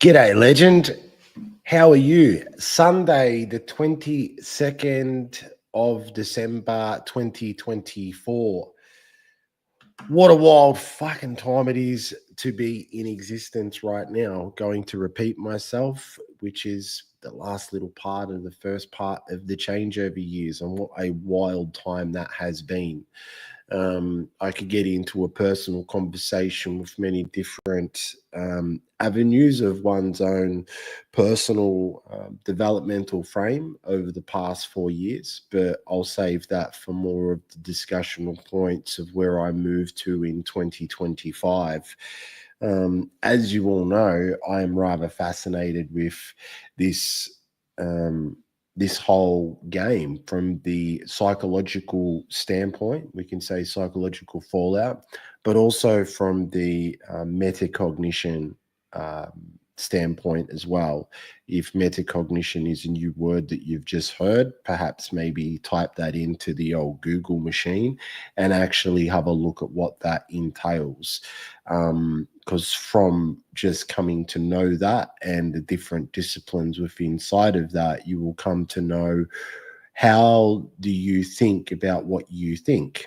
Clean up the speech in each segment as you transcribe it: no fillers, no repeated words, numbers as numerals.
G'day, legend. How are you? Sunday, the 22nd of December, 2024. What a wild fucking time it is to be in existence right now. Going to repeat myself, which is the last little part of the first part of the changeover years, and what a wild time that has been. I could get into a personal conversation with many different avenues of one's own personal developmental frame over the past 4 years, but I'll save that for more of the discussional points of where I move to in 2025. As you all know, I am rather fascinated with this this whole game from the psychological standpoint. We can say psychological fallout, but also from the metacognition standpoint as well. If metacognition is a new word that you've just heard, perhaps maybe type that into the old Google machine and actually have a look at what that entails. Because from just coming to know that and the different disciplines within inside of that, you will come to know how do you think about what you think.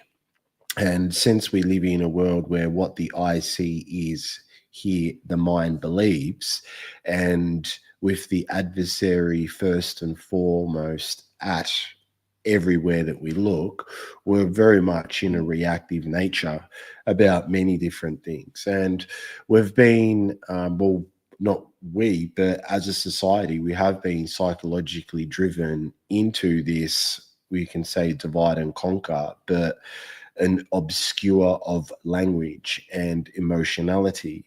And since we live in a world where what the eye see is here the mind believes, and with the adversary first and foremost at everywhere that we look, we're very much in a reactive nature about many different things. And we've been, well, not we, but as a society, we have been psychologically driven into this, we can say, divide and conquer, but an obscure of language and emotionality.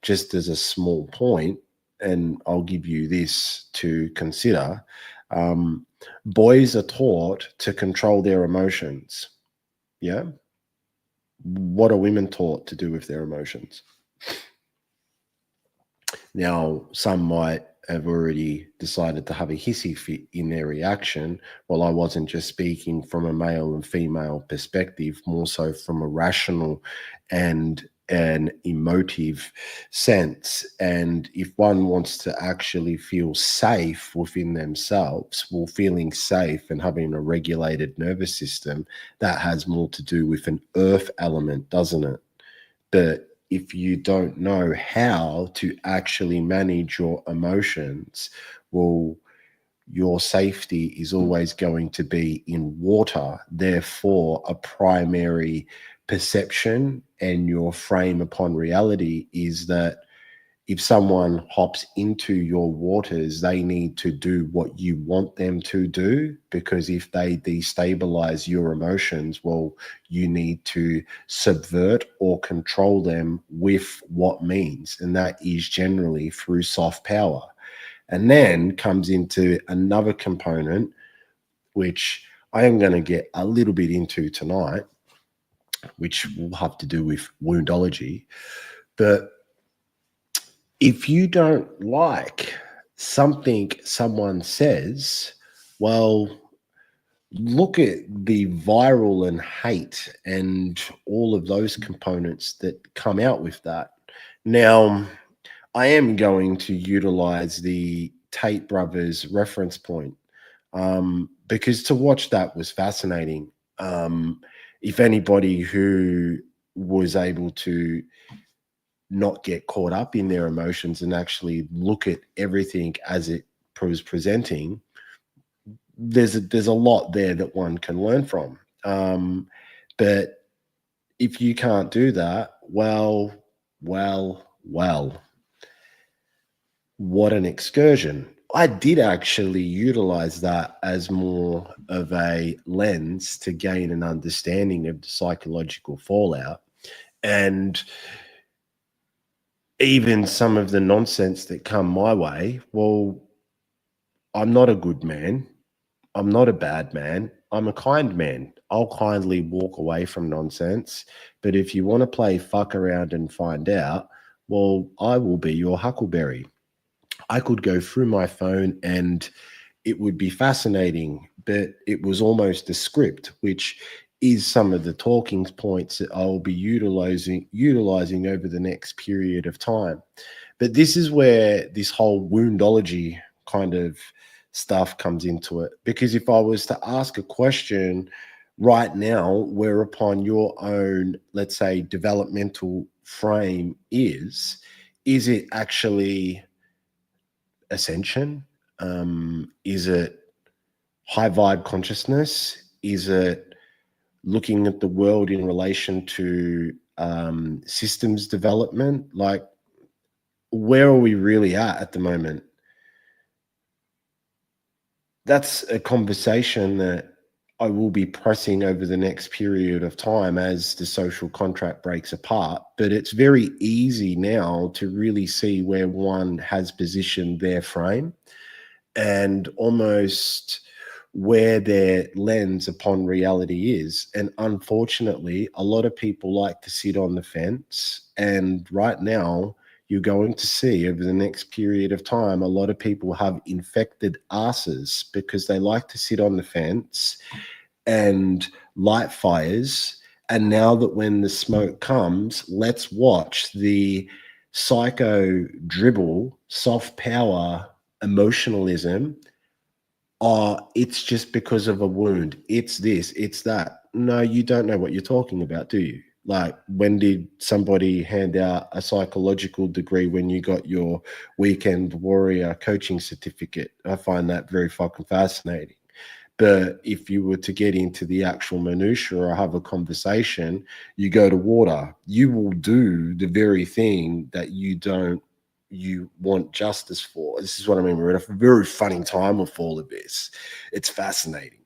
Just as a small point, and I'll give you this to consider, boys are taught to control their emotions. Yeah. What are women taught to do with their emotions? Now, some might have already decided to have a hissy fit in their reaction. Well, I wasn't just speaking from a male and female perspective, more so from a rational and an emotive sense. And if one wants to actually feel safe within themselves, well, feeling safe and having a regulated nervous system, that has more to do with an earth element, doesn't it? But if you don't know how to actually manage your emotions, well, your safety is always going to be in water. Therefore, a primary perception and your frame upon reality is that if someone hops into your waters, they need to do what you want them to do, because if they destabilize your emotions, well, you need to subvert or control them with what means. And that is generally through soft power. And then comes into another component, which I am going to get a little bit into tonight, which will have to do with woundology. But if you don't like something someone says, well, look at the viral and hate and all of those components that come out with that. Now, I am going to utilize the Tate brothers reference point, because to watch that was fascinating. If anybody who was able to not get caught up in their emotions and actually look at everything as it was presenting, there's a lot there that one can learn from. But if you can't do that, well, what an excursion. I did actually utilize that as more of a lens to gain an understanding of the psychological fallout, and even some of the nonsense that come my way. Well, I'm not a good man. I'm not a bad man. I'm a kind man. I'll kindly walk away from nonsense. But if you want to play fuck around and find out, well, I will be your huckleberry. I could go through my phone and it would be fascinating, but it was almost a script, which is some of the talking points that I'll be utilizing over the next period of time. But this is where this whole woundology kind of stuff comes into it. Because if I was to ask a question right now, whereupon your own, let's say, developmental frame is it actually ascension? Is it high vibe consciousness? Is it looking at the world in relation to systems development? Like, where are we really at the moment? That's a conversation that I will be pressing over the next period of time as the social contract breaks apart. But it's very easy now to really see where one has positioned their frame and almost where their lens upon reality is. And unfortunately, a lot of people like to sit on the fence. And right now, you're going to see over the next period of time, a lot of people have infected asses because they like to sit on the fence and light fires. And now that when the smoke comes, let's watch the psycho dribble, soft power, emotionalism. Oh, it's just because of a wound. It's this, it's that. No, you don't know what you're talking about, do you? Like, when did somebody hand out a psychological degree when you got your weekend warrior coaching certificate? I find that very fucking fascinating. But if you were to get into the actual minutiae or have a conversation, you go to water. You will do the very thing that you want justice for. This is what I mean. We're at a very funny time with all of this. It's fascinating.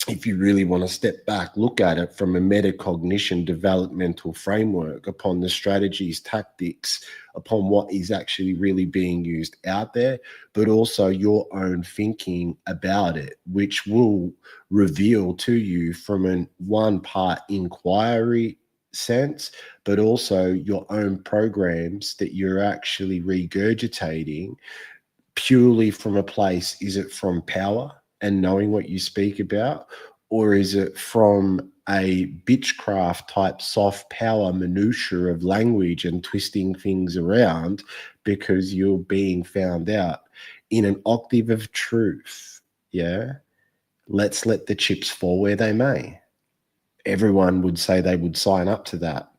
If you really want to step back, look at it from a metacognition developmental framework upon the strategies, tactics, upon what is actually really being used out there, but also your own thinking about it, which will reveal to you from an one part inquiry sense, but also your own programs that you're actually regurgitating purely from a place. Is it from power and knowing what you speak about, or is it from a bitchcraft type soft power minutiae of language and twisting things around because you're being found out in an octave of truth? Yeah, let's let the chips fall where they may. Everyone would say they would sign up to that,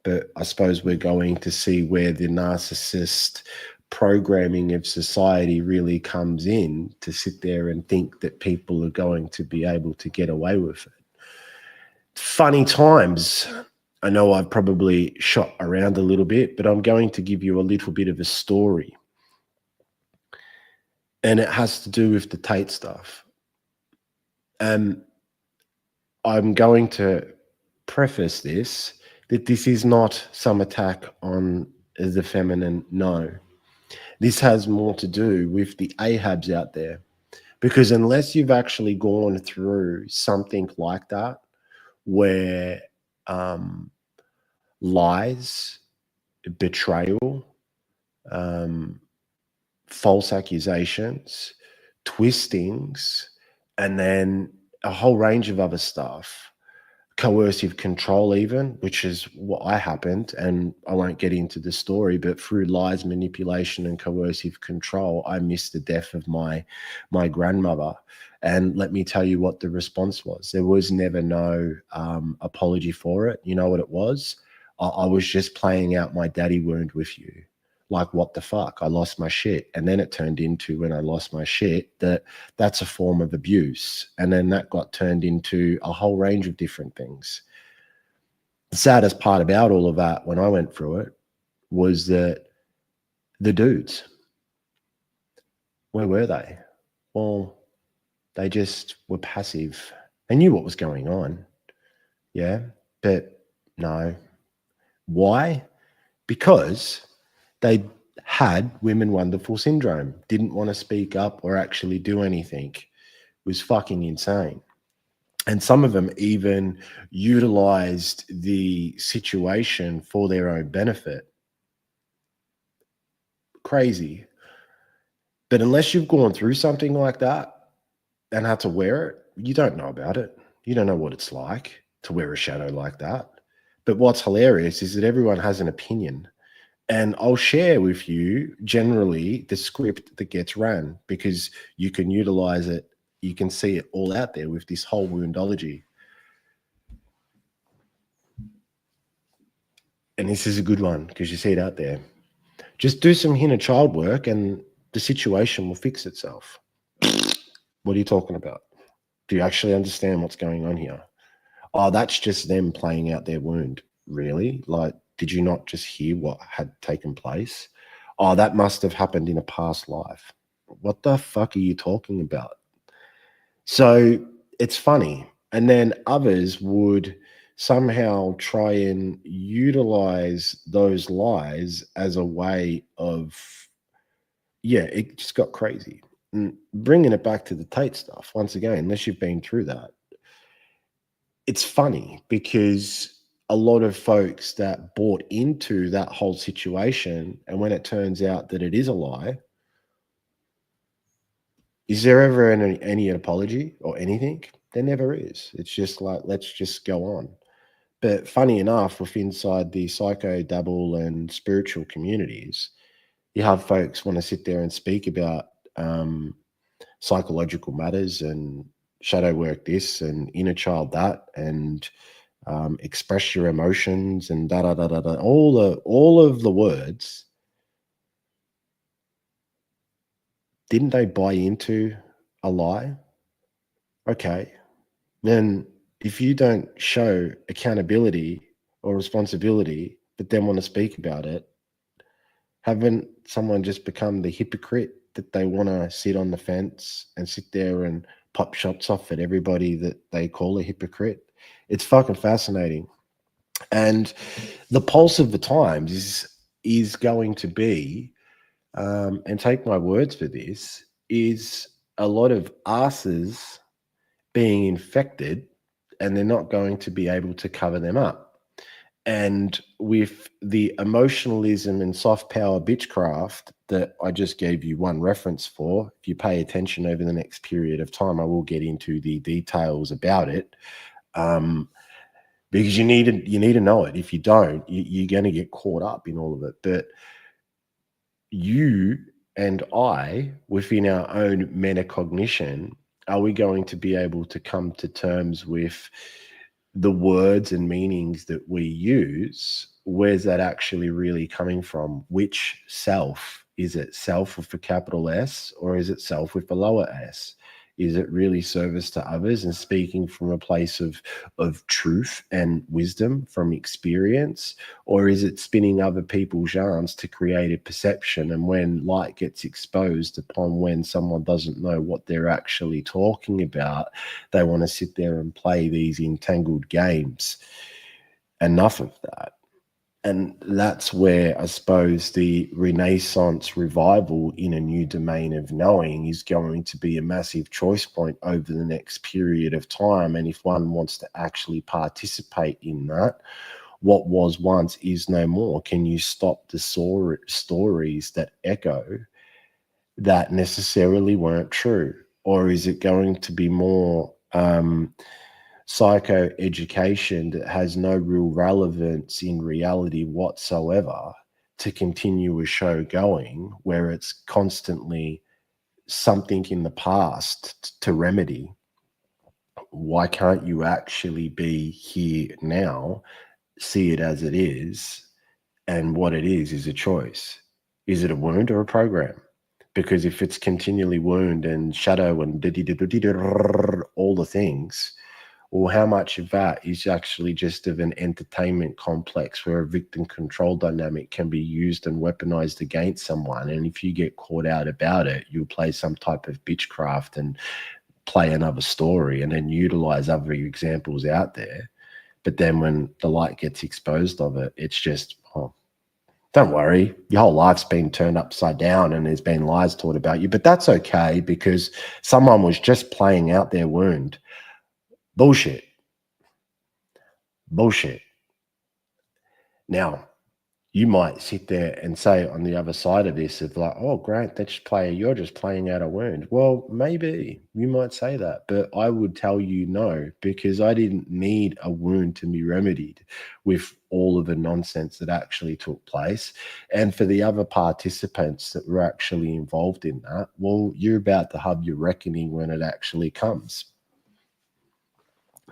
but I suppose we're going to see where the narcissist programming of society really comes in to sit there and think that people are going to be able to get away with it. Funny times. I know I've probably shot around a little bit, but I'm going to give you a little bit of a story. And it has to do with the Tate stuff. I'm going to preface this that this is not some attack on the feminine. No. This has more to do with the Ahabs out there. Because unless you've actually gone through something like that, where lies, betrayal, false accusations, twistings, and then a whole range of other stuff, coercive control even, which is what happened, and I won't get into the story, but through lies, manipulation, and coercive control, I missed the death of my grandmother. And let me tell you what the response was. There was never no apology for it. You know what it was? I was just playing out my daddy wound with you. Like, what the fuck? I lost my shit. And then it turned into, when I lost my shit, that's a form of abuse. And then that got turned into a whole range of different things. The saddest part about all of that when I went through it was that the dudes, where were they? Well, they just were passive. They knew what was going on. Yeah. But no. Why? Because they had women wonderful syndrome, didn't want to speak up or actually do anything. It was fucking insane. And some of them even utilized the situation for their own benefit. Crazy. But unless you've gone through something like that and had to wear it, you don't know about it. You don't know what it's like to wear a shadow like that. But what's hilarious is that everyone has an opinion. And I'll share with you generally the script that gets ran, because you can utilize it. You can see it all out there with this whole woundology. And this is a good one because you see it out there. Just do some inner child work and the situation will fix itself. What are you talking about? Do you actually understand what's going on here? Oh, that's just them playing out their wound. Really? Like, did you not just hear what had taken place? Oh, that must have happened in a past life. What the fuck are you talking about? So it's funny. And then others would somehow try and utilize those lies as a way of, yeah, it just got crazy. And bringing it back to the Tate stuff, once again, unless you've been through that, it's funny because a lot of folks that bought into that whole situation, and when it turns out that it is a lie, is there ever any apology or anything? There never is. It's just like, let's just go on. But funny enough, with inside the psycho dabble and spiritual communities, you have folks want to sit there and speak about psychological matters and shadow work this and inner child that, and express your emotions and da da da da da. All of the words. Didn't they buy into a lie? Okay, then if you don't show accountability or responsibility, but then want to speak about it, haven't someone just become the hypocrite that they want to sit on the fence and sit there and pop shots off at everybody that they call a hypocrite? It's fucking fascinating. And the pulse of the times is going to be, and take my words for this, is a lot of asses being infected, and they're not going to be able to cover them up. And with the emotionalism and soft power bitchcraft that I just gave you one reference for, if you pay attention over the next period of time, I will get into the details about it, because you need to know it. If you don't, you're going to get caught up in all of it. But you and I, within our own metacognition, are we going to be able to come to terms with the words and meanings that we use? Where's that actually really coming from? Which self? Is it self with a capital S, or is it self with a lower s? Is it really service to others and speaking from a place of truth and wisdom from experience? Or is it spinning other people's yarns to create a perception? And when light gets exposed upon when someone doesn't know what they're actually talking about, they want to sit there and play these entangled games. Enough of that. And that's where I suppose the Renaissance revival in a new domain of knowing is going to be a massive choice point over the next period of time. And if one wants to actually participate in that, what was once is no more. Can you stop the stories that echo that necessarily weren't true? Or is it going to be more psychoeducation that has no real relevance in reality whatsoever to continue a show going, where it's constantly something in the past to remedy? Why can't you actually be here now, see it as it is, and what it is a choice? Is it a wound or a program? Because if it's continually wound and shadow and all the things, well, how much of that is actually just of an entertainment complex where a victim control dynamic can be used and weaponized against someone? And if you get caught out about it, you'll play some type of bitchcraft and play another story and then utilize other examples out there. But then when the light gets exposed of it, it's just, oh, don't worry, your whole life's been turned upside down and there's been lies taught about you. But that's okay, because someone was just playing out their wound. Bullshit. Now, you might sit there and say on the other side of this of like, oh, great, you're just playing out a wound. Well, maybe you might say that, but I would tell you no, because I didn't need a wound to be remedied with all of the nonsense that actually took place. And for the other participants that were actually involved in that, well, you're about to have your reckoning when it actually comes.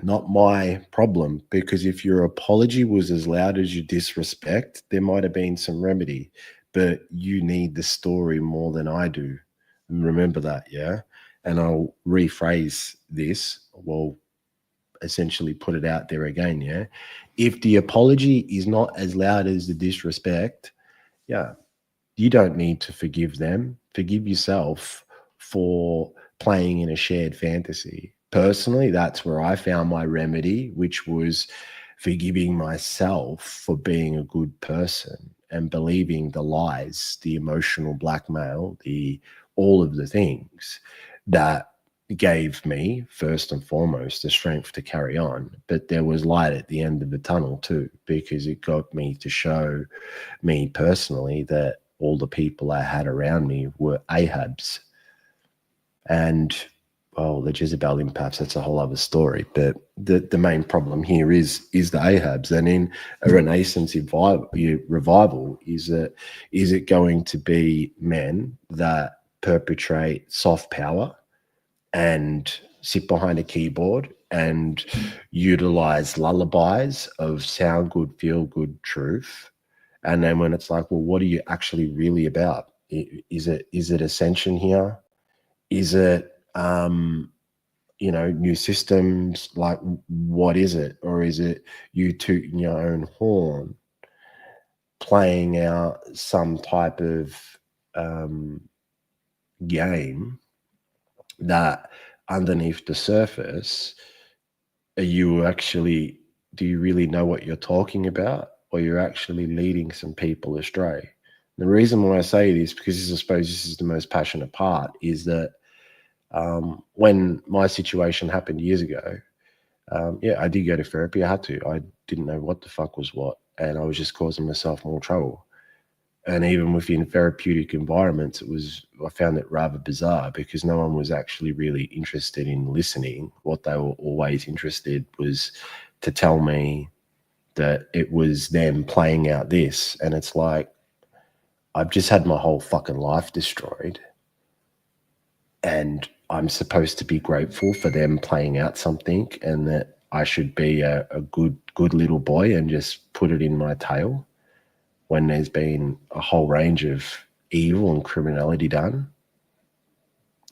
Not my problem, because if your apology was as loud as your disrespect, there might have been some remedy, but you need the story more than I do. Remember that, yeah? And I'll rephrase this. Well, essentially put it out there again, yeah? If the apology is not as loud as the disrespect, yeah, you don't need to forgive them. Forgive yourself for playing in a shared fantasy. Personally, that's where I found my remedy, which was forgiving myself for being a good person and believing the lies, the emotional blackmail, all of the things that gave me, first and foremost, the strength to carry on. But there was light at the end of the tunnel too, because it got me to show me personally that all the people I had around me were Ahabs. And, well, the Jezebel impacts, that's a whole other story. But the main problem here is the Ahabs. And in a Renaissance revival, is it going to be men that perpetrate soft power and sit behind a keyboard and utilize lullabies of sound good, feel good truth? And then when it's like, well, what are you actually really about? Is it ascension here? Is it new systems? Like, what is it? Or is it you tooting your own horn, playing out some type of game that underneath the surface, do you really know what you're talking about, or you're actually leading some people astray? The reason why I say this, because I suppose this is the most passionate part, is that when my situation happened years ago, I did go to therapy. I had to. I didn't know what the fuck was what, and I was just causing myself more trouble. And even within therapeutic environments, I found it rather bizarre, because no one was actually really interested in listening. What they were always interested was to tell me that it was them playing out this. And it's like, I've just had my whole fucking life destroyed, and I'm supposed to be grateful for them playing out something, and that I should be a good little boy and just put it in my tail, when there's been a whole range of evil and criminality done.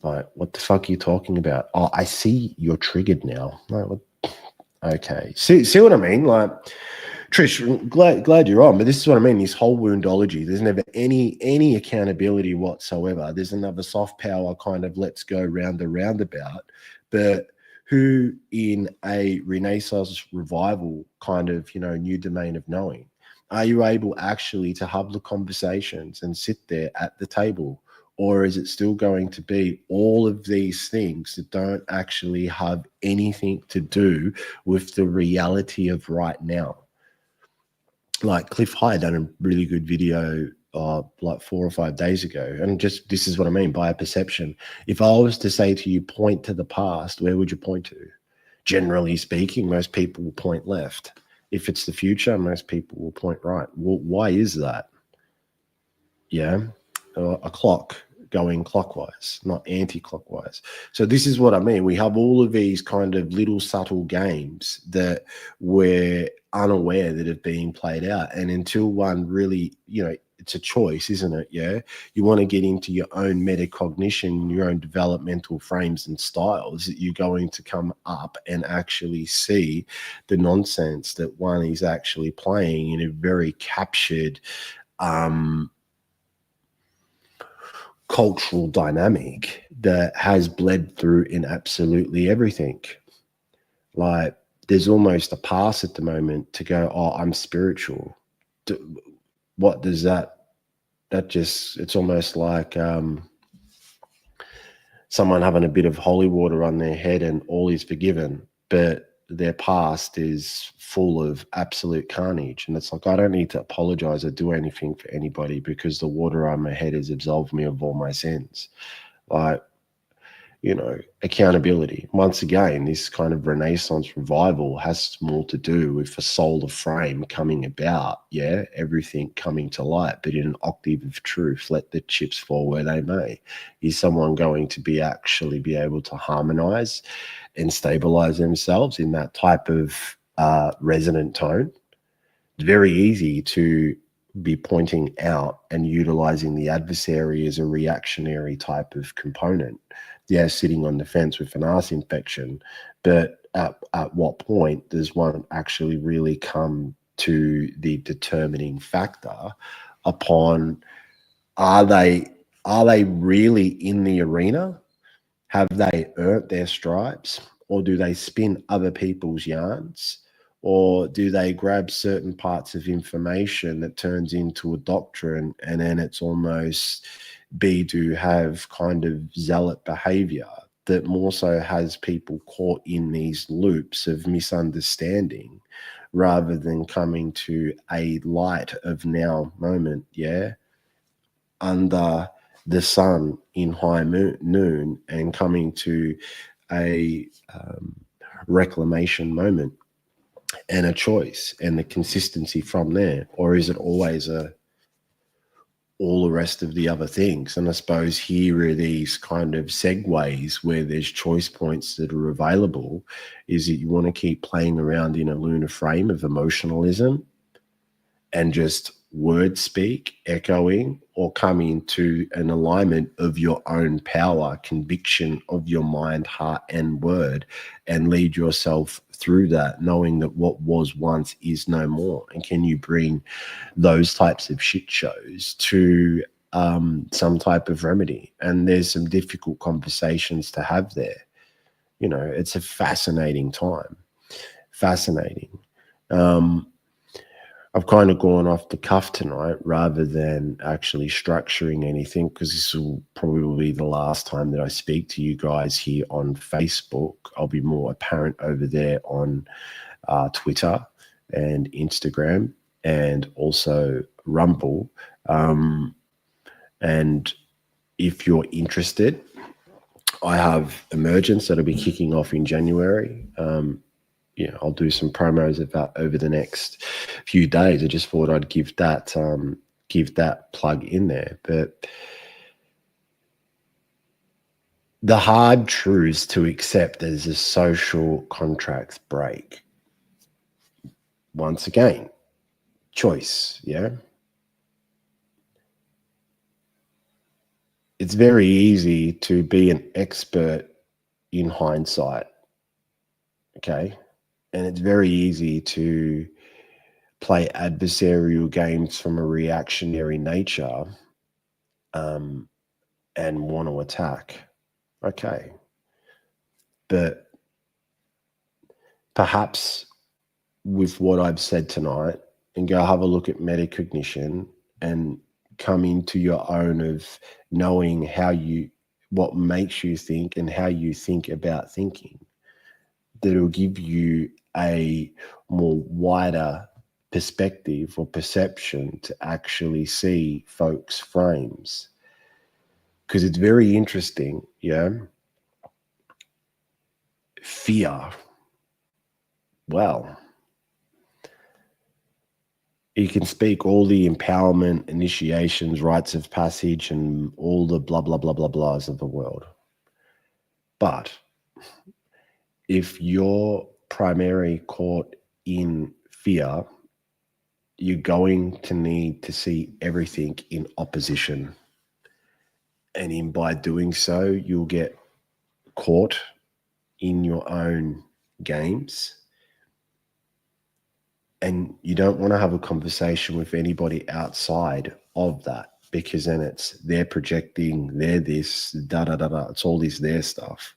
Like, what the fuck are you talking about? Oh, I see you're triggered now. Like, what? Okay. See what I mean? Like, Trish, glad you're on, but this is what I mean. This whole woundology, there's never any accountability whatsoever. There's another soft power kind of let's go round the roundabout, but who in a Renaissance revival kind of, new domain of knowing, are you able actually to have the conversations and sit there at the table? Or is it still going to be all of these things that don't actually have anything to do with the reality of right now? Like Cliff High done a really good video like 4 or 5 days ago. And just, this is what I mean by a perception. If I was to say to you, point to the past, where would you point to? Generally speaking, most people will point left. If it's the future, most people will point right. Well, why is that? Yeah. A clock going clockwise, not anti-clockwise. So this is what I mean. We have all of these kind of little subtle games that we're unaware that have been played out. And until one really, it's a choice, isn't it? Yeah. You want to get into your own metacognition, your own developmental frames and styles, that you're going to come up and actually see the nonsense that one is actually playing in a very captured, cultural dynamic that has bled through in absolutely everything. Like, there's almost a pass at the moment to go, oh, I'm spiritual. What does that just, it's almost like someone having a bit of holy water on their head and all is forgiven. But their past is full of absolute carnage. And it's like, I don't need to apologize or do anything for anybody because the water on my head has absolved me of all my sins. Like, you know, accountability. Once again, this kind of Renaissance revival has more to do with the solar frame coming about, yeah, everything coming to light, but in an octave of truth. Let the chips fall where they may. Is someone going to be actually be able to harmonize and stabilize themselves in that type of resonant tone? It's very easy to be pointing out and utilizing the adversary as a reactionary type of component. Yeah, sitting on the fence with an arse infection, but at what point does one actually really come to the determining factor upon are they really in the arena? Have they earned their stripes, or do they spin other people's yarns? Or do they grab certain parts of information that turns into a doctrine and then it's almost be to have kind of zealot behavior that more so has people caught in these loops of misunderstanding rather than coming to a light of now moment, yeah, under the sun in high noon and coming to a reclamation moment and a choice and the consistency from there? Or is it always all the rest of the other things? And I suppose here are these kind of segues where there's choice points that are available. Is that you want to keep playing around in a lunar frame of emotionalism and just word speak, echoing, or come into an alignment of your own power, conviction of your mind, heart, and word, and lead yourself through that, knowing that what was once is no more? And can you bring those types of shit shows to some type of remedy? And there's some difficult conversations to have there. You know, it's a fascinating time. Fascinating. I've kind of gone off the cuff tonight rather than actually structuring anything, because this will probably be the last time that I speak to you guys here on Facebook. I'll be more apparent over there on Twitter and Instagram and also Rumble. And if you're interested, I have Emergence that'll be kicking off in January. Yeah, I'll do some promos of that over the next few days. I just thought I'd give that plug in there. But the hard truths to accept as a social contracts break. Once again, choice, yeah? It's very easy to be an expert in hindsight, okay? And it's very easy to play adversarial games from a reactionary nature and want to attack. Okay. But perhaps with what I've said tonight, and go have a look at metacognition and come into your own of knowing what makes you think and how you think about thinking, that will give you a more wider perspective or perception to actually see folks' frames. Because it's very interesting, yeah. Fear. Well, you can speak all the empowerment, initiations, rites of passage, and all the blah, blah, blah, blah, blahs of the world. But if you're primarily caught in fear, you're going to need to see everything in opposition. And by doing so, you'll get caught in your own games. And you don't want to have a conversation with anybody outside of that, because then it's they're projecting, they're this, da-da-da-da. It's all this their stuff.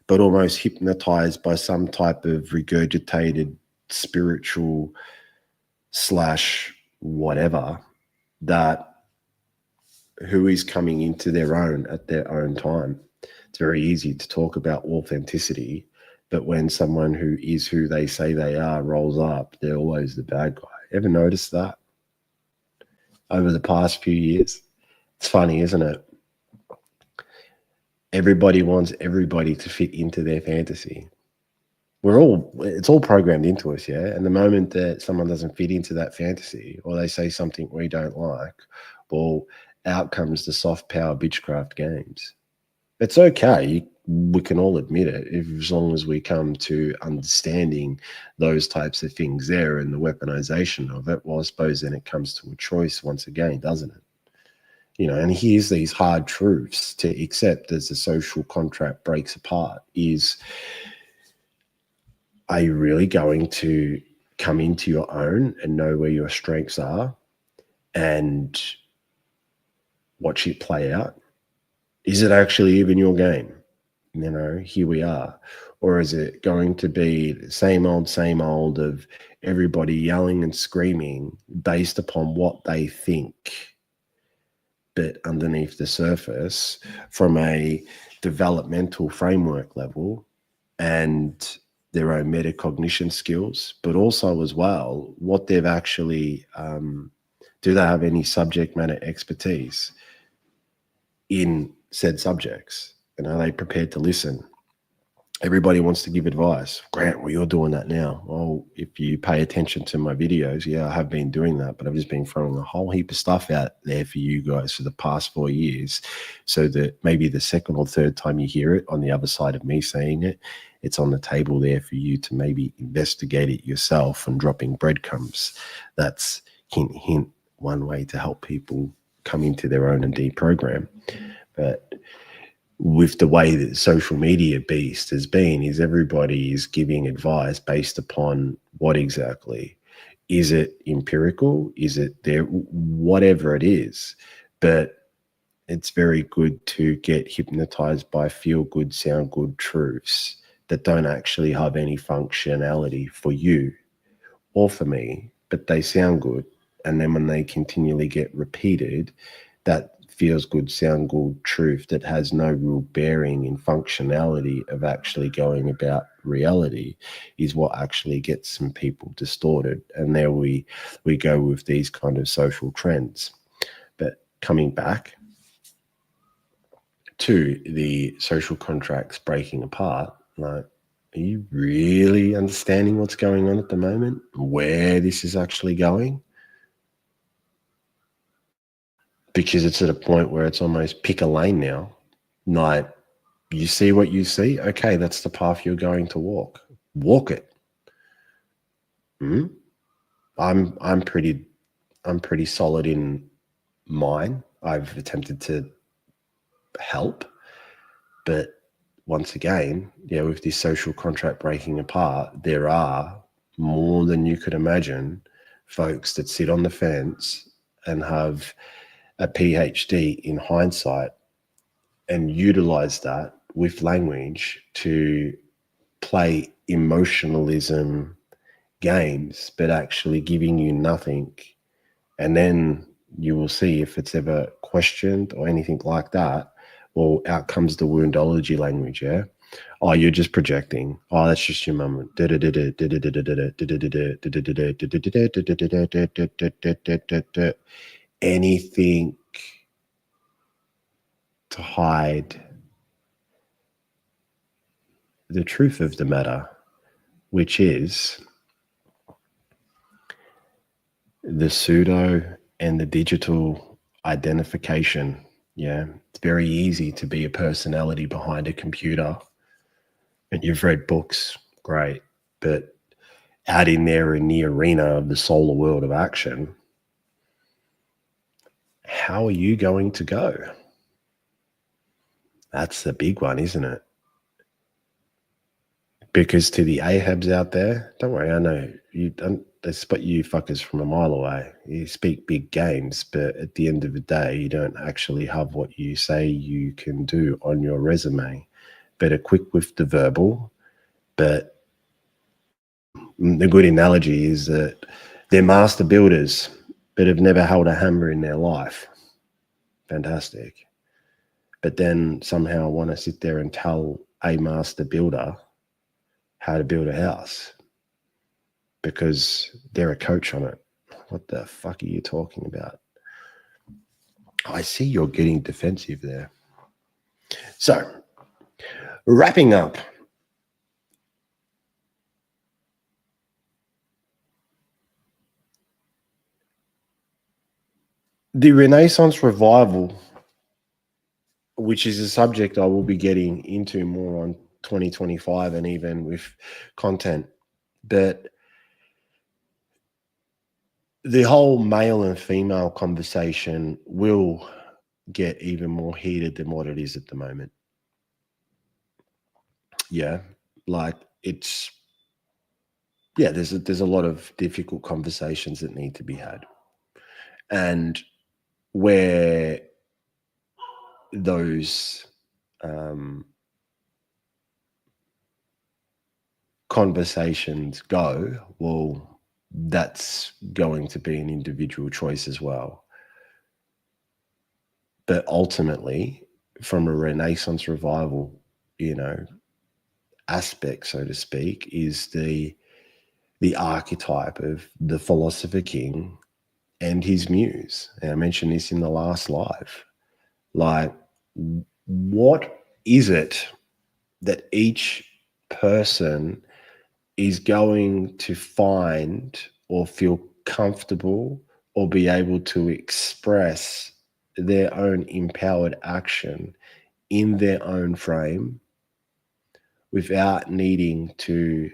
But almost hypnotized by some type of regurgitated spiritual / whatever, that who is coming into their own at their own time. It's very easy to talk about authenticity, But when someone who is who they say they are rolls up, they're always the bad guy. Ever noticed that over the past few years? It's funny, isn't it? Everybody wants everybody to fit into their fantasy. It's all programmed into us, yeah? And the moment that someone doesn't fit into that fantasy or they say something we don't like, well, out comes the soft power bitchcraft games. It's okay. We can all admit it as long as we come to understanding those types of things there and the weaponization of it. Well, I suppose then it comes to a choice once again, doesn't it? And here's these hard truths to accept as the social contract breaks apart is, are you really going to come into your own and know where your strengths are and watch it play out? Is it actually even your game? Here we are. Or is it going to be the same old of everybody yelling and screaming based upon what they think, but underneath the surface from a developmental framework level and their own metacognition skills, but also as well, what they've actually, do they have any subject matter expertise in said subjects? And are they prepared to listen? Everybody wants to give advice. Grant, well, you're doing that now. Well, if you pay attention to my videos, yeah, I have been doing that, but I've just been throwing a whole heap of stuff out there for you guys for the past 4 years, so that maybe the second or third time you hear it on the other side of me saying it, it's on the table there for you to maybe investigate it yourself and dropping breadcrumbs. That's hint, hint, one way to help people come into their own and deprogram. But with the way that social media beast has been, is everybody is giving advice based upon what exactly? Is it empirical? Is it there? Whatever it is. But it's very good to get hypnotized by feel good, sound good truths that don't actually have any functionality for you or for me, but they sound good. And then when they continually get repeated, that feels good, sound good truth that has no real bearing in functionality of actually going about reality is what actually gets some people distorted. And there we go with these kind of social trends. But coming back to the social contracts breaking apart, like, are you really understanding what's going on at the moment? Where this is actually going? Because it's at a point where it's almost pick a lane now. Like, you see what you see? Okay, that's the path you're going to walk. Walk it. I'm pretty solid in mine. I've attempted to help, but once again, yeah, with this social contract breaking apart, there are more than you could imagine folks that sit on the fence and have a PhD in hindsight and utilize that with language to play emotionalism games, but actually giving you nothing. And then you will see if it's ever questioned or anything like that. Well, out comes the woundology language, yeah? Oh, you're just projecting. Oh, that's just your mum. Anything to hide the truth of the matter, which is the pseudo and the digital identification. Yeah, it's very easy to be a personality behind a computer. And you've read books, great. But out in there in the arena of the solar world of action, how are you going to go? That's the big one, isn't it? Because to the Ahabs out there, don't worry, I know you don't. They spot you fuckers from a mile away. You speak big games, but at the end of the day, you don't actually have what you say you can do on your resume. Better quick with the verbal, but the good analogy is that they're master builders, but have never held a hammer in their life. Fantastic. But then somehow want to sit there and tell a master builder how to build a house because they're a coach on it. What the fuck are you talking about? I see you're getting defensive there. So, wrapping up. The Renaissance revival, which is a subject I will be getting into more on 2025 and even with content, but the whole male and female conversation will get even more heated than what it is at the moment. Yeah, like there's a lot of difficult conversations that need to be had, and where those conversations go, well, that's going to be an individual choice as well. But ultimately, from a Renaissance revival, aspect, so to speak, is the archetype of the philosopher king and his muse. And I mentioned this in the last live. Like, what is it that each person is going to find or feel comfortable or be able to express their own empowered action in their own frame without needing to,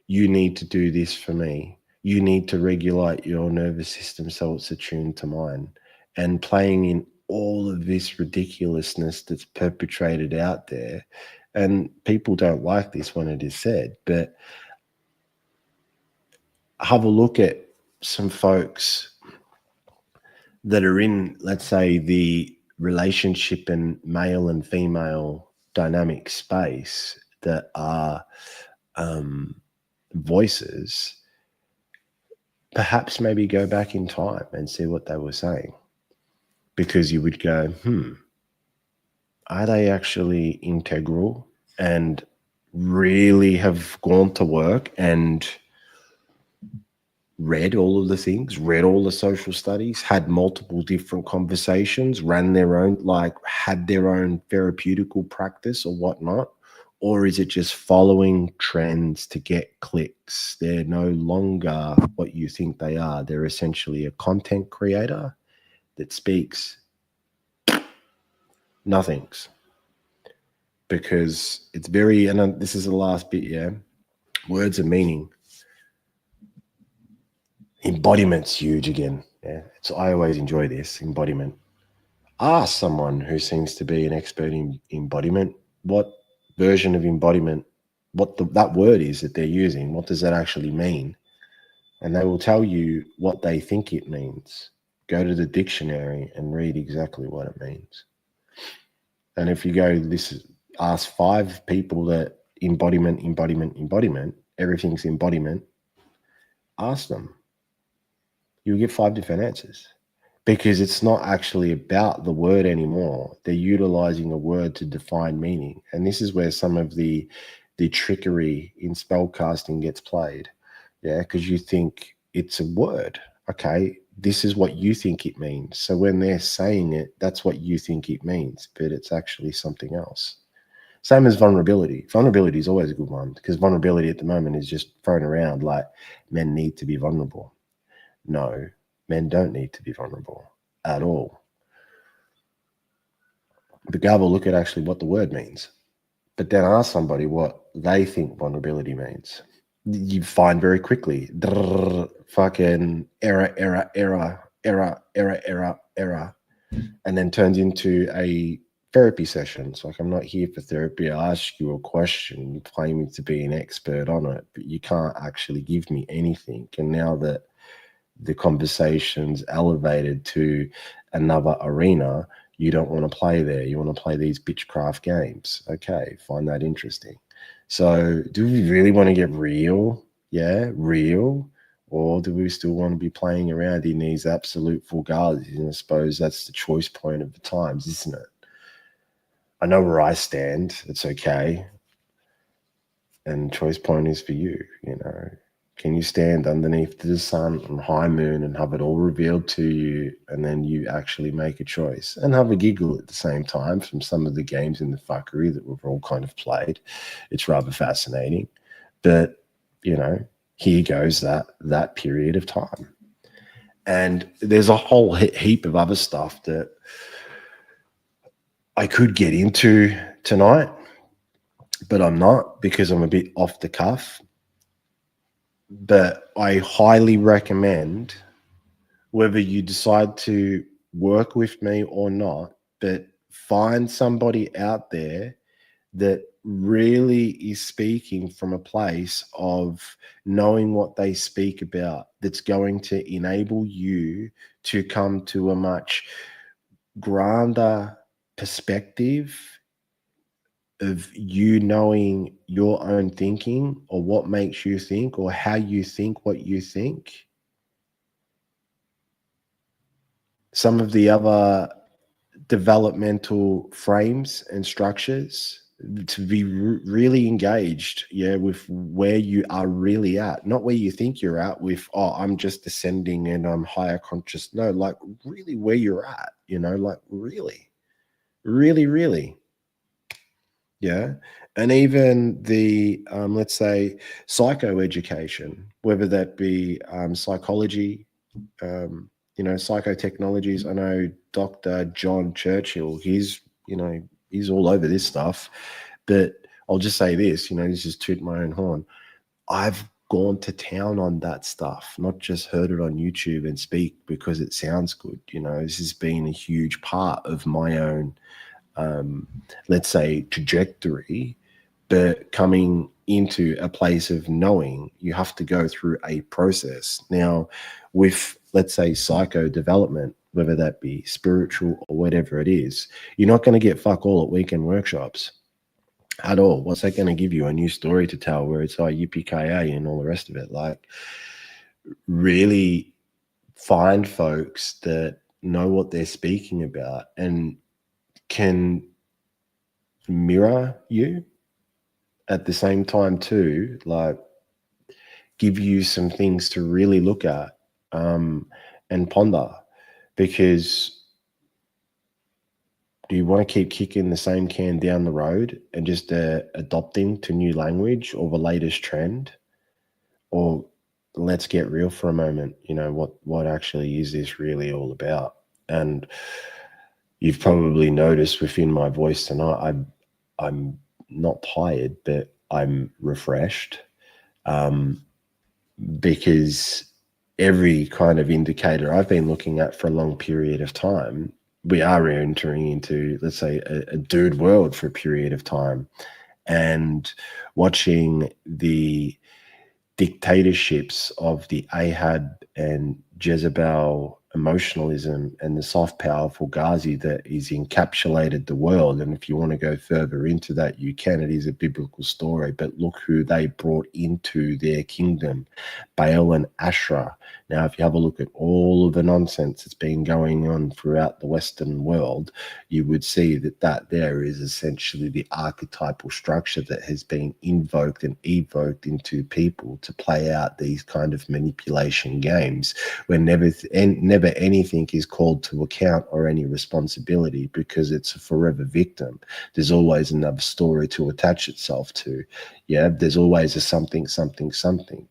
you need to do this for me. You need to regulate your nervous system so it's attuned to mine. And playing in all of this ridiculousness that's perpetrated out there. And people don't like this when it is said, but have a look at some folks that are in, let's say, the relationship and male and female dynamic space that are voices. Perhaps maybe go back in time and see what they were saying, because you would go, are they actually integral and really have gone to work and read all of the things, read all the social studies, had multiple different conversations, ran their own, had their own therapeutical practice or whatnot? Or is it just following trends to get clicks? They're no longer what you think they are. They're essentially a content creator that speaks nothings. Because it's very, and this is the last bit, yeah, words of meaning. Embodiment's huge again. Yeah, I always enjoy this, embodiment. Ask someone who seems to be an expert in embodiment what version of embodiment, what that word is that they're using, what does that actually mean? And they will tell you what they think it means. Go to the dictionary and read exactly what it means. And if you go, ask 5 people that embodiment, everything's embodiment, ask them. You'll get 5 different answers. Because it's not actually about the word anymore. They're utilizing a word to define meaning. And this is where some of the trickery in spellcasting gets played. Yeah, because you think it's a word. Okay, this is what you think it means. So when they're saying it, that's what you think it means, but it's actually something else. Same as vulnerability. Vulnerability is always a good one, because vulnerability at the moment is just thrown around like men need to be vulnerable. No, men don't need to be vulnerable at all. But go have a look at actually what the word means. But then ask somebody what they think vulnerability means. You find very quickly, fucking error, and then turns into a therapy session. It's like, I'm not here for therapy. I ask you a question, you claim to be an expert on it, but you can't actually give me anything. And now that the conversation's elevated to another arena, you don't want to play there. You want to play these bitchcraft games. Okay, find that interesting. So do we really want to get real? Yeah, real? Or do we still want to be playing around in these absolute Fugazis? And I suppose that's the choice point of the times, isn't it? I know where I stand. It's okay. And choice point is for you, you know. Can you stand underneath the sun and high moon and have it all revealed to you, and then you actually make a choice and have a giggle at the same time from some of the games in the fuckery that we've all kind of played? It's rather fascinating. But, you know, here goes that period of time. And there's a whole heap of other stuff that I could get into tonight, but I'm not, because I'm a bit off the cuff. But I highly recommend, whether you decide to work with me or not, but find somebody out there that really is speaking from a place of knowing what they speak about, that's going to enable you to come to a much grander perspective of you knowing your own thinking, or what makes you think, or how you think what you think. Some of the other developmental frames and structures, to be really engaged, yeah, with where you are really at, not where you think you're at with, oh, I'm just ascending and I'm higher conscious. No, like really where you're at, you know, like really, really, really. Yeah. And even the, let's say, psychoeducation, whether that be psychology, psychotechnologies. I know Dr. John Churchill, he's all over this stuff. But I'll just say this, this is toot my own horn. I've gone to town on that stuff, not just heard it on YouTube and speak because it sounds good. This has been a huge part of my own let's say, trajectory. But coming into a place of knowing, you have to go through a process. Now, with, let's say, psycho development, whether that be spiritual or whatever it is, you're not going to get fuck all at weekend workshops at all. What's that going to give you? A new story to tell where it's, oh, yippee-ki-yay and all the rest of it. Like, really find folks that know what they're speaking about and can mirror you at the same time too, like give you some things to really look at and ponder. Because do you want to keep kicking the same can down the road and just adopting to new language or the latest trend? Or let's get real for a moment, what actually is this really all about? And you've probably noticed within my voice tonight, I'm not tired, but I'm refreshed, because every kind of indicator I've been looking at for a long period of time, we are entering into, let's say, a dude world for a period of time. And watching the dictatorships of the Ahab and Jezebel emotionalism and the soft power Fugazi that is encapsulated the world. And if you want to go further into that, you can. It is a biblical story. But look who they brought into their kingdom, Baal and Asherah. Now, if you have a look at all of the nonsense that's been going on throughout the Western world, you would see that there is essentially the archetypal structure that has been invoked and evoked into people to play out these kind of manipulation games, where never anything is called to account or any responsibility, because it's a forever victim. There's always another story to attach itself to. Yeah, there's always a something,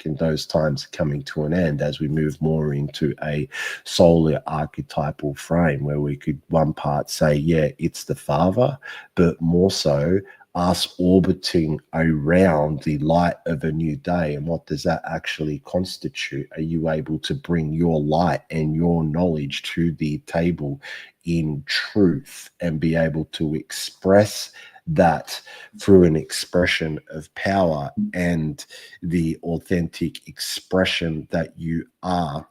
and those times are coming to an end as we move more into a solar archetypal frame, where we could one part say, yeah, it's the father, but more so us orbiting around the light of a new day. And what does that actually constitute? Are you able to bring your light and your knowledge to the table in truth and be able to express that through an expression of power and the authentic expression that you are,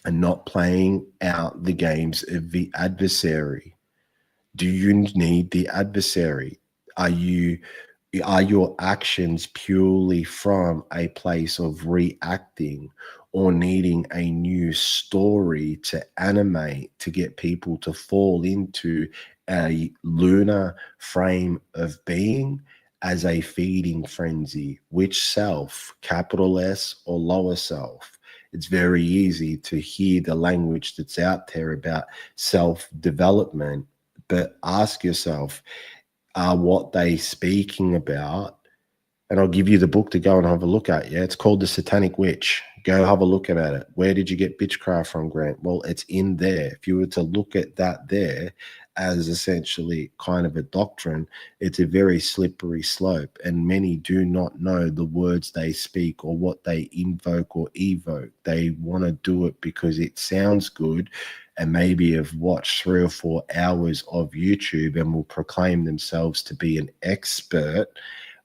and not playing out the games of the adversary? Do you need the adversary? Are your actions purely from a place of reacting, or needing a new story to animate to get people to fall into a lunar frame of being as a feeding frenzy. Which self, capital S or lower self? It's very easy to hear the language that's out there about self-development, but ask yourself, are what they speaking about? And I'll give you the book to go and have a look at. Yeah, it's called The Satanic Witch. Go have a look at it. Where did you get bitchcraft from, Grant? Well, it's in there. If you were to look at that there as essentially kind of a doctrine, it's a very slippery slope. And many do not know the words they speak or what they invoke or evoke. They want to do it because it sounds good and maybe have watched 3 or 4 hours of YouTube and will proclaim themselves to be an expert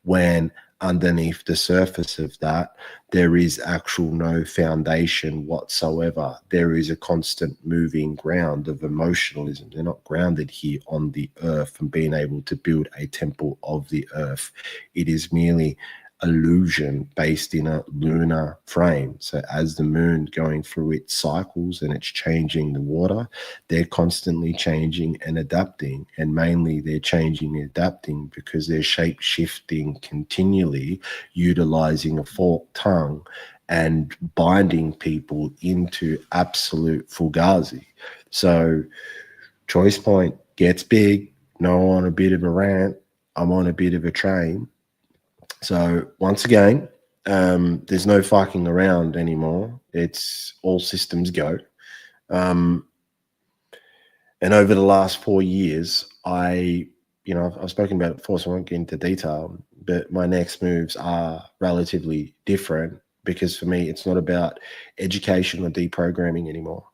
when underneath the surface of that, there is actual no foundation whatsoever. There is a constant moving ground of emotionalism. They're not grounded here on the earth and being able to build a temple of the earth. It is merely illusion based in a lunar frame. So as the moon going through its cycles and it's changing the water, they're constantly changing and adapting, and mainly they're changing and adapting because they're shape shifting continually, utilizing a forked tongue and binding people into absolute Fugazi. So Choice Point gets big. No, on a bit of a rant. I'm on a bit of a train. So once again, there's no fucking around anymore. It's all systems go. And over the last 4 years, I've spoken about it before, so I won't get into detail, but my next moves are relatively different because for me, it's not about education or deprogramming anymore.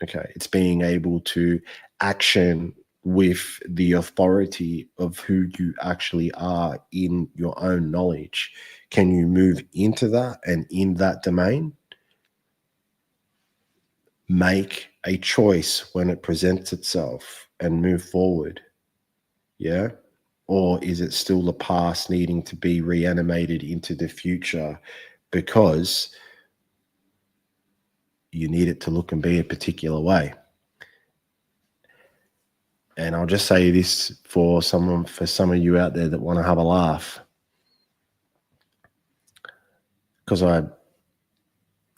Okay. It's being able to action with the authority of who you actually are in your own knowledge. Can you move into that and in that domain? Make a choice when it presents itself and move forward. Yeah. Or is it still the past needing to be reanimated into the future because you need it to look and be a particular way? And I'll just say this for some of you out there that want to have a laugh. Because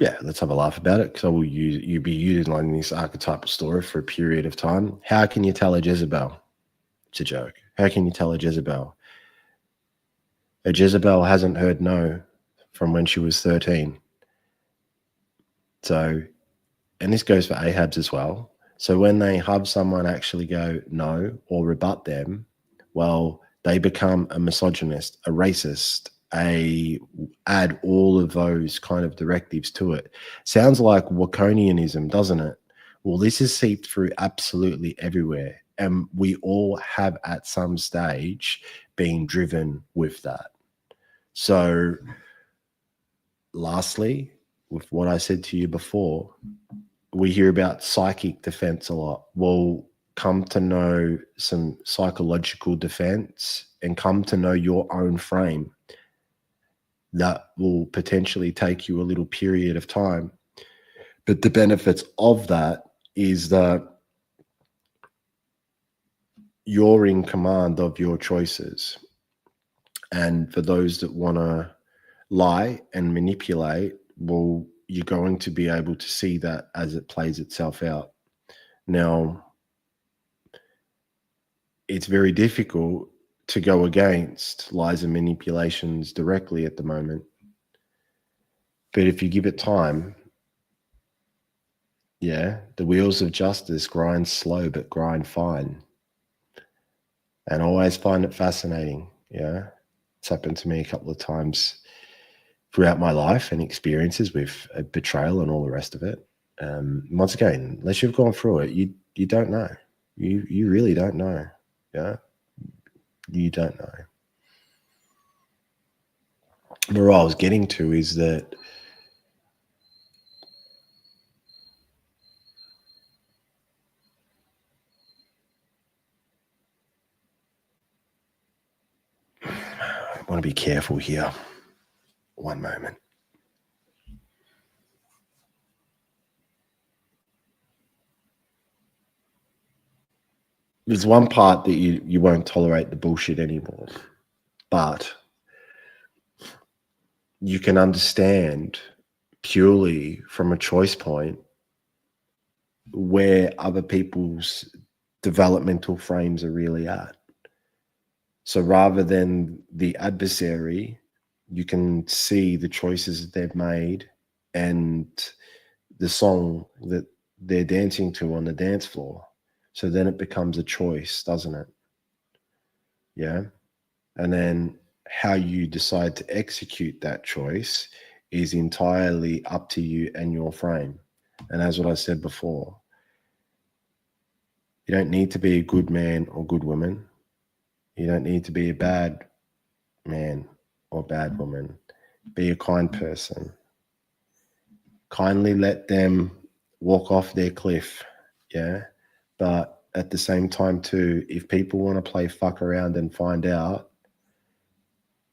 let's have a laugh about it. Because you'll be utilizing this archetypal story for a period of time. How can you tell a Jezebel? It's a joke. How can you tell a Jezebel? A Jezebel hasn't heard no from when she was 13. So, and this goes for Ahab's as well. So when they have someone actually go no or rebut them, well, they become a misogynist, a racist, add all of those kind of directives to it. Sounds like Waconianism, doesn't it? Well, this is seeped through absolutely everywhere. And we all have at some stage been driven with that. So lastly, with what I said to you before, we hear about psychic defense a lot. Well, come to know some psychological defense and come to know your own frame. That will potentially take you a little period of time. But the benefits of that is that you're in command of your choices. And for those that want to lie and manipulate, well, you're going to be able to see that as it plays itself out. Now, it's very difficult to go against lies and manipulations directly at the moment. But if you give it time, the wheels of justice grind slow but grind fine. And I always find it fascinating. It's happened to me a couple of times throughout my life and experiences with betrayal and all the rest of it. Once again, unless you've gone through it, you don't know. You really don't know. You don't know. Where I was getting to is that I want to be careful here. One moment. There's one part that you won't tolerate the bullshit anymore. but you can understand purely from a choice point where other people's developmental frames are really at. So rather than the adversary, you can see the choices that they've made and the song that they're dancing to on the dance floor. So then it becomes a choice, doesn't it? Yeah. And then how you decide to execute that choice is entirely up to you and your frame. And as what I said before, you don't need to be a good man or good woman. You don't need to be a bad man or bad woman. Be a kind person. Kindly let them walk off their cliff. Yeah. But at the same time, too, if people want to play fuck around and find out,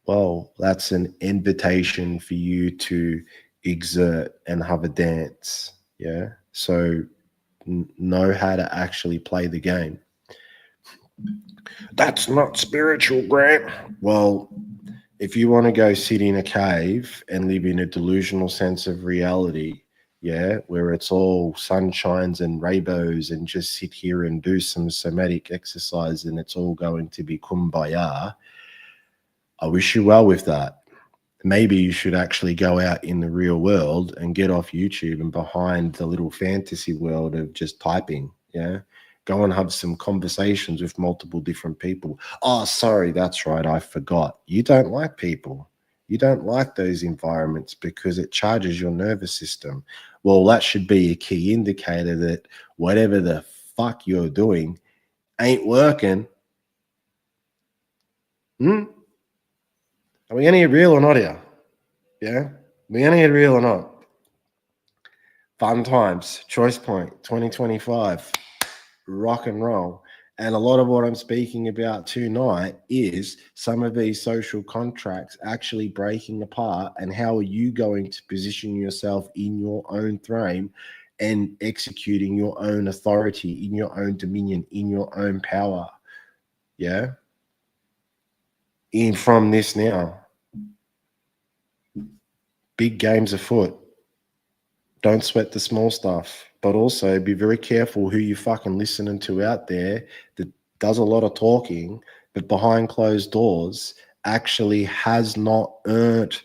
well, that's an invitation for you to exert and have a dance. Yeah. So know how to actually play the game. That's not spiritual, Grant. Well, if you want to go sit in a cave and live in a delusional sense of reality, yeah, where it's all sunshines and rainbows and just sit here and do some somatic exercise and it's all going to be kumbaya, I wish you well with that. Maybe you should actually go out in the real world and get off YouTube and behind the little fantasy world of just typing. Yeah. Go and have some conversations with multiple different people. Oh, sorry, that's right. I forgot. You don't like people. You don't like those environments because it charges your nervous system. Well, that should be a key indicator that whatever the fuck you're doing ain't working. Are we going to get real or not here? Yeah? Are we going to get real or not? Fun times, Choice Point 2025, rock and roll. And a lot of what I'm speaking about tonight is some of these social contracts actually breaking apart and how are you going to position yourself in your own frame and executing your own authority, in your own dominion, in your own power. Yeah. In from this now. Big games afoot. Don't sweat the small stuff, but also be very careful who you fucking listening to out there that does a lot of talking, but behind closed doors actually has not earned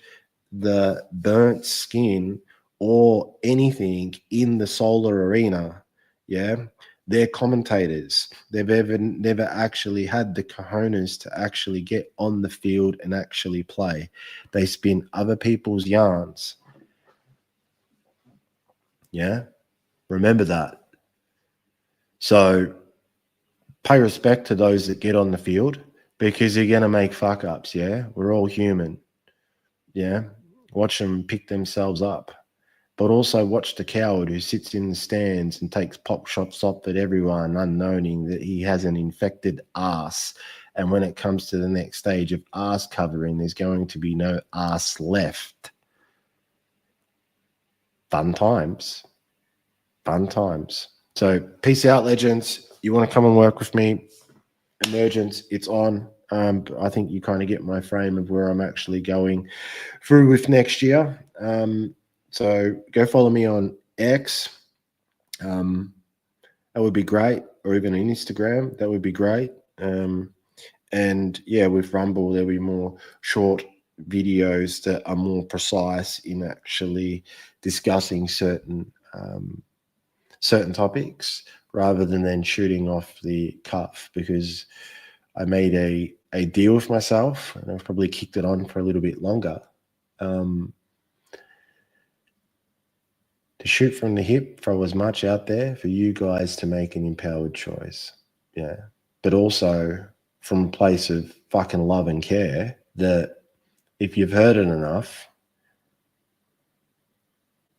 the burnt skin or anything in the solar arena. Yeah. They're commentators. They've never actually had the cojones to actually get on the field and actually play. They spin other people's yarns. Yeah. Remember that. So pay respect to those that get on the field because you're going to make fuck ups. Yeah. We're all human. Yeah. Watch them pick themselves up. But also watch the coward who sits in the stands and takes pop shots off at everyone, unknowing that he has an infected ass. And when it comes to the next stage of ass covering, there's going to be no ass left. Fun times. Fun times. So peace out, legends. You want to come and work with me? Emergence, it's on. I think you kind of get my frame of where I'm actually going through with next year. So go follow me on X. That would be great. Or even on Instagram. That would be great. And yeah, with Rumble, there'll be more short videos that are more precise in actually discussing certain topics rather than then shooting off the cuff, because I made a deal with myself and I've probably kicked it on for a little bit longer. To shoot from the hip, throw as much out there for you guys to make an empowered choice. Yeah. But also from a place of fucking love and care that if you've heard it enough,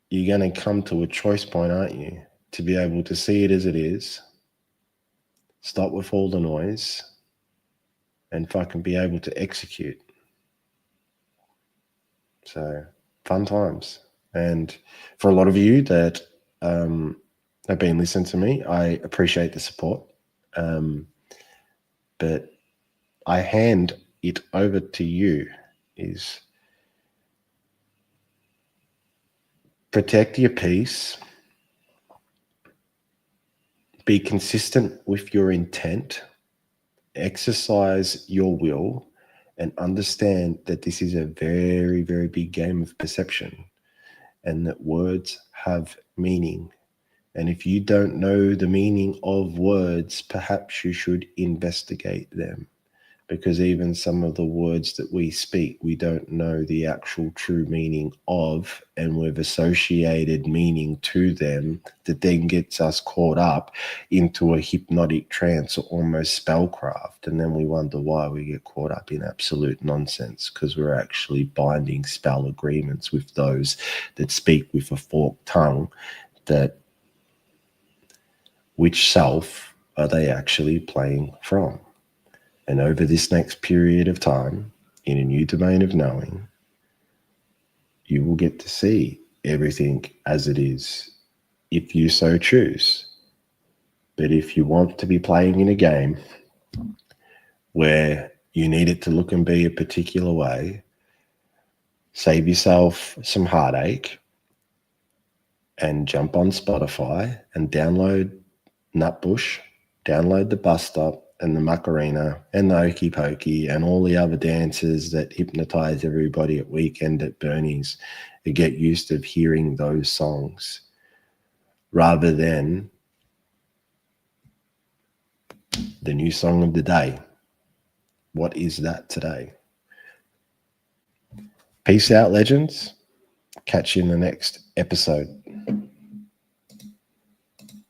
you're going to come to a choice point, aren't you? To be able to see it as it is, stop with all the noise, and fucking be able to execute. So fun times. And for a lot of you that have been listening to me, I appreciate the support. But I hand it over to you is protect your peace, be consistent with your intent, exercise your will, and understand that this is a very, very big game of perception and that words have meaning. And if you don't know the meaning of words, perhaps you should investigate them, because even some of the words that we speak, we don't know the actual true meaning of, and we've associated meaning to them that then gets us caught up into a hypnotic trance or almost spellcraft. And then we wonder why we get caught up in absolute nonsense, because we're actually binding spell agreements with those that speak with a forked tongue. That which self are they actually playing from? And over this next period of time, in a new domain of knowing, you will get to see everything as it is, if you so choose. But if you want to be playing in a game where you need it to look and be a particular way, save yourself some heartache and jump on Spotify and download Nutbush, download the Bus Stop and the Macarena and the Okey Pokey and all the other dances that hypnotize everybody at Weekend at Bernie's, to get used to hearing those songs rather than the new song of the day. What is that today? Peace out, legends. Catch you in the next episode.